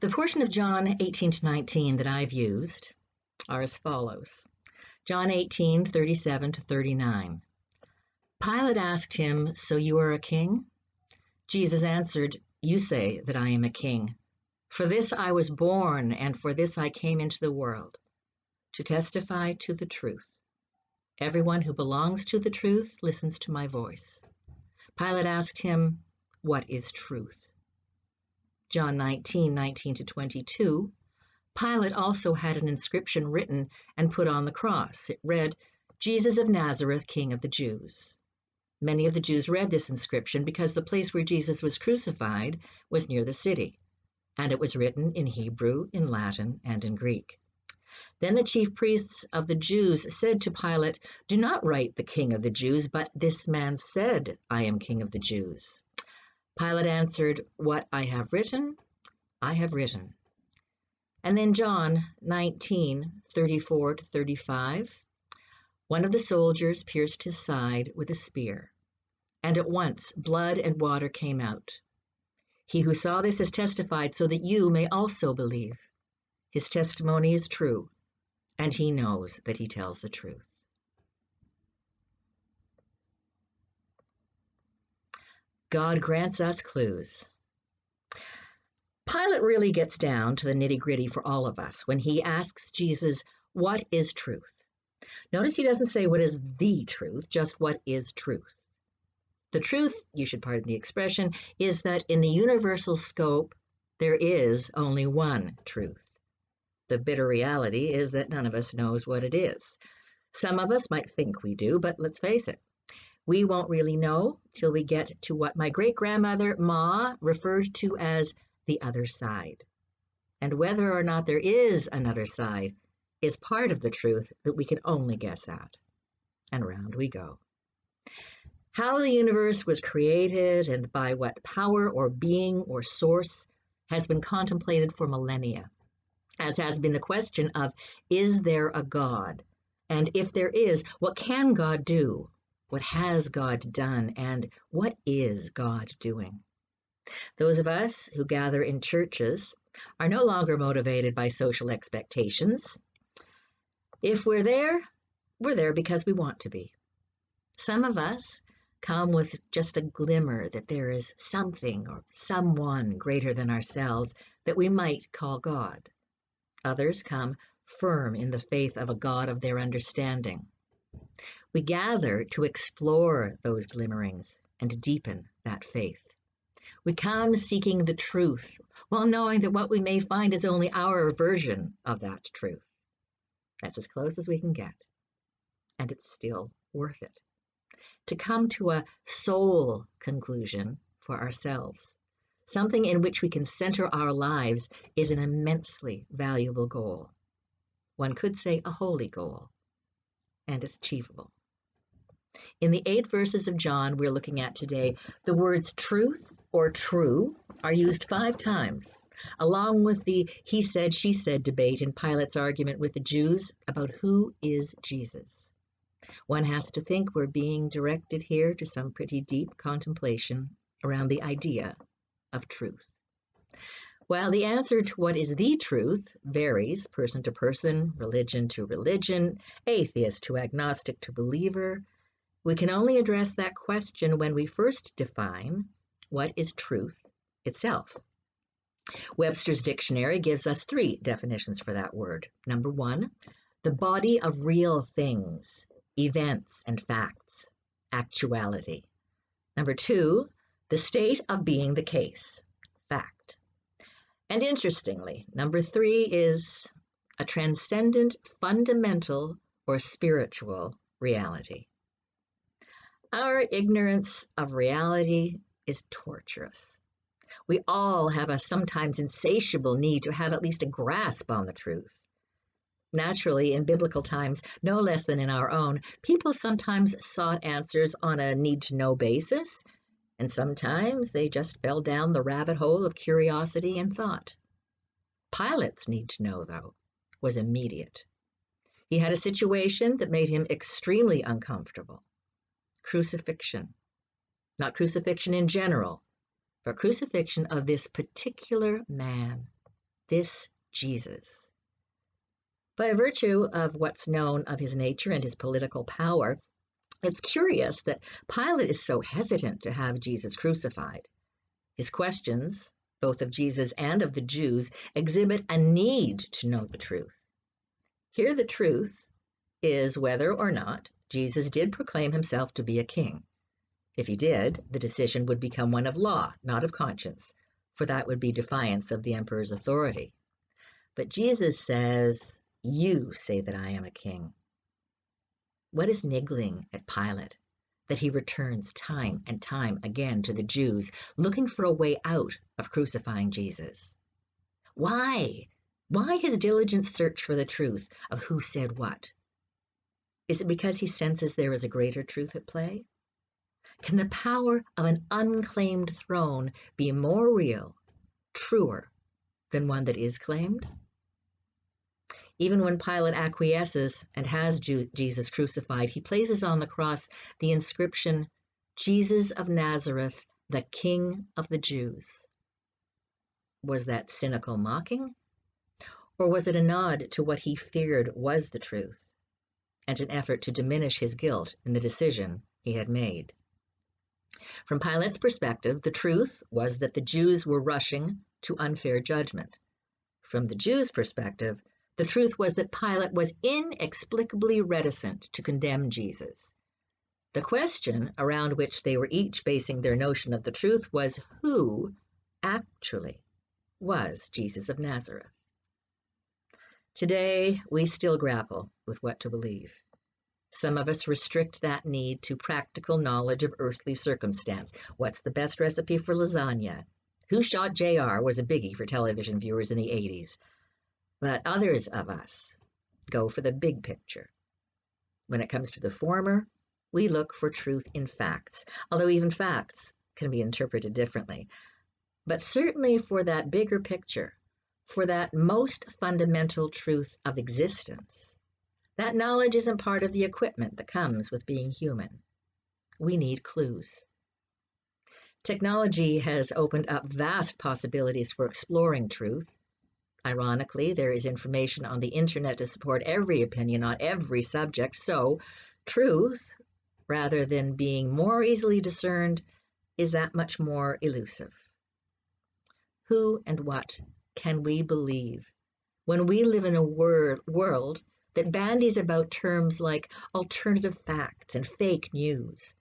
The portion of John 18 to 19 that I've used are as follows. John 18, 37 to 39. Pilate asked him, "So you are a king?" Jesus answered, "You say that I am a king. For this I was born, and for this I came into the world, to testify to the truth. Everyone who belongs to the truth listens to my voice." Pilate asked him, "What is truth?" John 19, 19 to 22. Pilate also had an inscription written and put on the cross. It read, "Jesus of Nazareth, King of the Jews." Many of the Jews read this inscription because the place where Jesus was crucified was near the city, and it was written in Hebrew, in Latin, and in Greek. Then the chief priests of the Jews said to Pilate, "Do not write the King of the Jews, but this man said, 'I am King of the Jews.'" Pilate answered, "What I have written, I have written." And then John 19, 34 to 35. One of the soldiers pierced his side with a spear, and at once blood and water came out. He who saw this has testified so that you may also believe. His testimony is true, and he knows that he tells the truth. God grants us clues. Pilate really gets down to the nitty-gritty for all of us when he asks Jesus, "What is truth?" Notice he doesn't say what is the truth, just what is truth. The truth, you should pardon the expression, is that in the universal scope, there is only one truth. The bitter reality is that none of us knows what it is. Some of us might think we do, but let's face it, we won't really know till we get to what my great-grandmother, Ma, referred to as the other side. And whether or not there is another side is part of the truth that we can only guess at. And round we go. How the universe was created and by what power or being or source has been contemplated for millennia, as has been the question of, is there a God? And if there is, what can God do? What has God done? And what is God doing? Those of us who gather in churches are no longer motivated by social expectations. If we're there because we want to be. Some of us come with just a glimmer that there is something or someone greater than ourselves that we might call God. Others come firm in the faith of a God of their understanding. We gather to explore those glimmerings and deepen that faith. We come seeking the truth, while knowing that what we may find is only our version of that truth. That's as close as we can get. And it's still worth it. To come to a soul conclusion for ourselves, something in which we can center our lives, is an immensely valuable goal. One could say a holy goal, and it's achievable. In the 8 verses of John we're looking at today, the words truth or true are used 5 times, along with the he said, she said debate in Pilate's argument with the Jews about who is Jesus. One has to think we're being directed here to some pretty deep contemplation around the idea of truth. While the answer to what is the truth varies person to person, religion to religion, atheist to agnostic to believer, we can only address that question when we first define what is truth itself. Webster's dictionary gives us 3 definitions for that word. Number 1, the body of real things, events and facts, actuality. Number 2, the state of being the case, fact. And interestingly, number 3 is a transcendent, fundamental, or spiritual reality. Our ignorance of reality is torturous. We all have a sometimes insatiable need to have at least a grasp on the truth. Naturally, in biblical times, no less than in our own, people sometimes sought answers on a need-to-know basis, and sometimes they just fell down the rabbit hole of curiosity and thought. Pilate's need to know, though, was immediate. He had a situation that made him extremely uncomfortable. Crucifixion. Not crucifixion in general, but crucifixion of this particular man. this Jesus? By virtue of what's known of his nature and his political power, it's curious that Pilate is so hesitant to have Jesus crucified. His questions, both of Jesus and of the Jews, exhibit a need to know the truth. Here the truth is whether or not Jesus did proclaim himself to be a king. If he did, the decision would become one of law, not of conscience, for that would be defiance of the emperor's authority. But Jesus says, "You say that I am a king." What is niggling at Pilate that he returns time and time again to the Jews, looking for a way out of crucifying Jesus? Why? Why his diligent search for the truth of who said what? Is it because he senses there is a greater truth at play? Can the power of an unclaimed throne be more real, truer, than one that is claimed? Even when Pilate acquiesces and has Jesus crucified, he places on the cross the inscription, "Jesus of Nazareth, the King of the Jews." Was that cynical mocking? Or was it a nod to what he feared was the truth, and an effort to diminish his guilt in the decision he had made? From Pilate's perspective, the truth was that the Jews were rushing to unfair judgment. From the Jews' perspective, the truth was that Pilate was inexplicably reticent to condemn Jesus. The question around which they were each basing their notion of the truth was who actually was Jesus of Nazareth. Today, we still grapple with what to believe. Some of us restrict that need to practical knowledge of earthly circumstance. What's the best recipe for lasagna? Who shot JR was a biggie for television viewers in the 80s. But others of us go for the big picture. When it comes to the former, we look for truth in facts, although even facts can be interpreted differently. But certainly for that bigger picture, for that most fundamental truth of existence, that knowledge isn't part of the equipment that comes with being human. We need clues. Technology has opened up vast possibilities for exploring truth. Ironically, there is information on the internet to support every opinion on every subject, so truth, rather than being more easily discerned, is that much more elusive. Who and what can we believe when we live in a world that bandies about terms like alternative facts and fake news,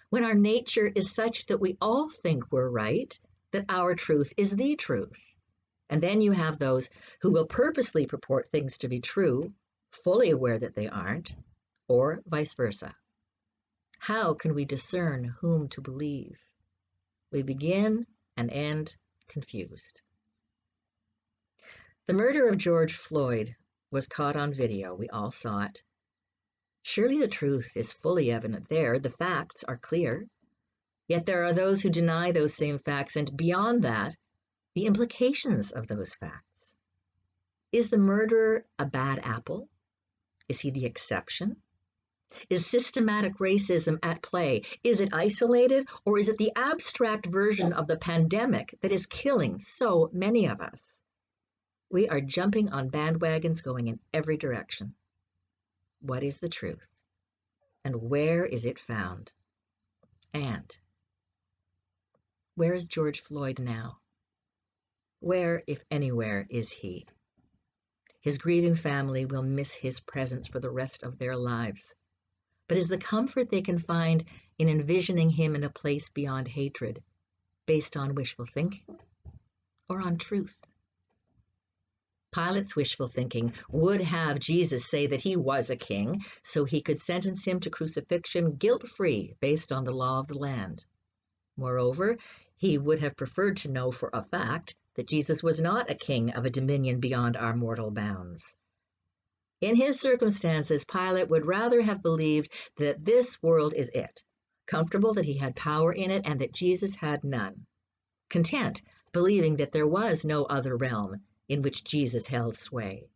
when our nature is such that we all think we're right, that our truth is the truth? And then you have those who will purposely purport things to be true, fully aware that they aren't, or vice versa. How can we discern whom to believe? We begin and end confused. The murder of George Floyd was caught on video. We all saw it. Surely the truth is fully evident there. The facts are clear. Yet there are those who deny those same facts, and beyond that, the implications of those facts. Is the murderer a bad apple? Is he the exception? Is systematic racism at play? Is it isolated, or is it the abstract version of the pandemic that is killing so many of us? We are jumping on bandwagons going in every direction. What is the truth? And where is it found? And where is George Floyd now? Where, if anywhere, is he? His grieving family will miss his presence for the rest of their lives. But is the comfort they can find in envisioning him in a place beyond hatred based on wishful thinking or on truth? Pilate's wishful thinking would have Jesus say that he was a king so he could sentence him to crucifixion guilt-free based on the law of the land. Moreover, he would have preferred to know for a fact that Jesus was not a king of a dominion beyond our mortal bounds. In his circumstances, Pilate would rather have believed that this world is it, comfortable that he had power in it and that Jesus had none, content believing that there was no other realm in which Jesus held sway,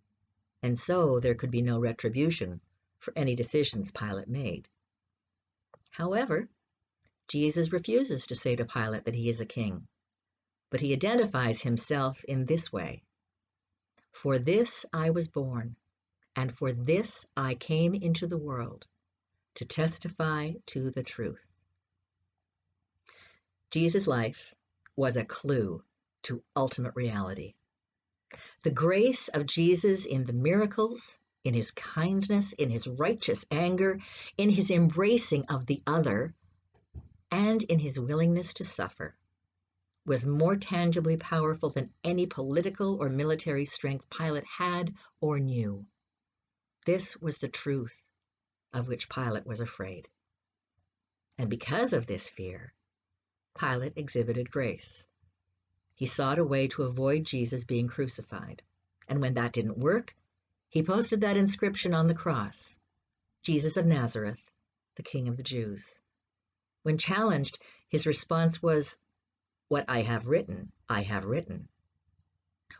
and so there could be no retribution for any decisions Pilate made. However, Jesus refuses to say to Pilate that he is a king, but he identifies himself in this way. For this I was born, and for this I came into the world, to testify to the truth. Jesus' life was a clue to ultimate reality. The grace of Jesus in the miracles, in his kindness, in his righteous anger, in his embracing of the other, and in his willingness to suffer, was more tangibly powerful than any political or military strength Pilate had or knew. This was the truth of which Pilate was afraid. And because of this fear, Pilate exhibited grace. He sought a way to avoid Jesus being crucified. And when that didn't work, he posted that inscription on the cross, Jesus of Nazareth, the King of the Jews. When challenged, his response was, "What I have written, I have written."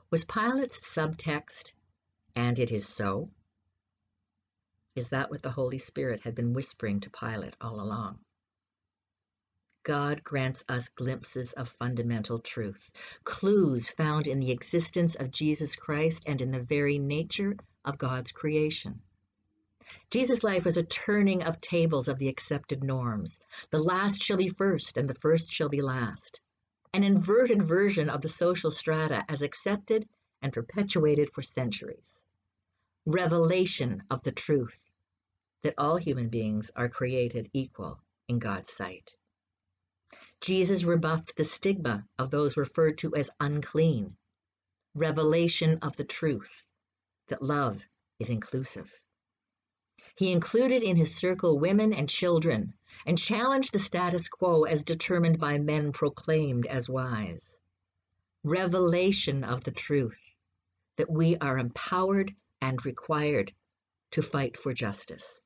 Was Pilate's subtext, "And it is so"? Is that what the Holy Spirit had been whispering to Pilate all along? God grants us glimpses of fundamental truth, clues found in the existence of Jesus Christ and in the very nature of God's creation. Jesus' life was a turning of tables of the accepted norms. The last shall be first, and the first shall be last. An inverted version of the social strata as accepted and perpetuated for centuries. Revelation of the truth that all human beings are created equal in God's sight. Jesus rebuffed the stigma of those referred to as unclean. Revelation of the truth that love is inclusive. He included in his circle women and children and challenged the status quo as determined by men proclaimed as wise. Revelation of the truth that we are empowered and required to fight for justice.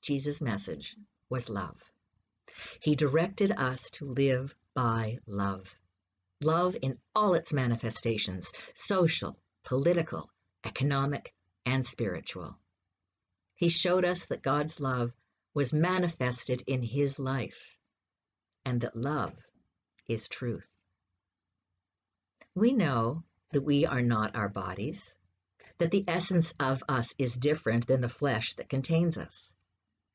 Jesus' message was love. He directed us to live by love. Love in all its manifestations, social, political, economic, and spiritual. He showed us that God's love was manifested in his life, and that love is truth. We know that we are not our bodies, that the essence of us is different than the flesh that contains us.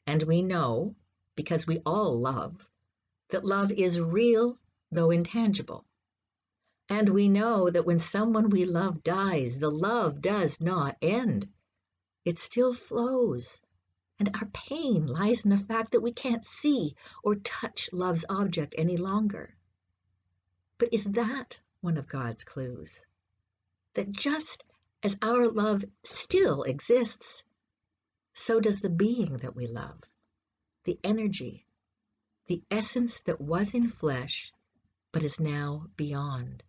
And we know, because we all love, that love is real, though intangible. And we know that when someone we love dies, the love does not end. It still flows. And our pain lies in the fact that we can't see or touch love's object any longer. But is that one of God's clues? That just as our love still exists, so does the being that we love, the energy, the essence that was in flesh, but is now beyond.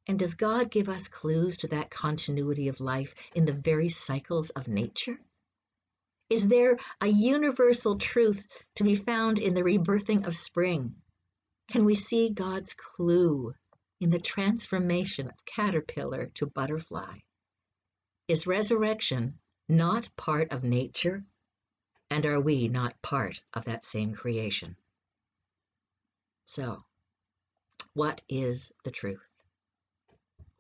And does God give us clues to that continuity of life in the very cycles of nature? Is there a universal truth to be found in the rebirthing of spring? Can we see God's clue in the transformation of caterpillar to butterfly? Is resurrection not part of nature? And are we not part of that same creation? So, what is the truth?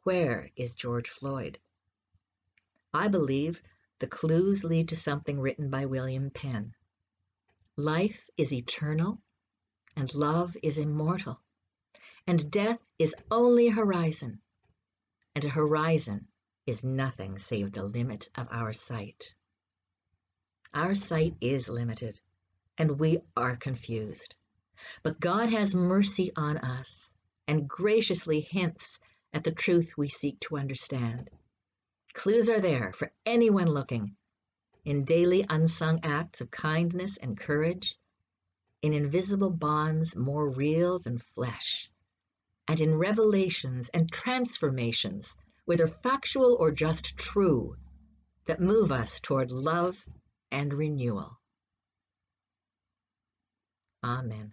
Where is George Floyd? I believe the clues lead to something written by William Penn. Life is eternal, and love is immortal, and death is only a horizon, and a horizon is nothing save the limit of our sight. Our sight is limited, and we are confused. But God has mercy on us and graciously hints at the truth we seek to understand. Clues are there for anyone looking, in daily unsung acts of kindness and courage, in invisible bonds more real than flesh, and in revelations and transformations, whether factual or just true, that move us toward love and renewal. Amen.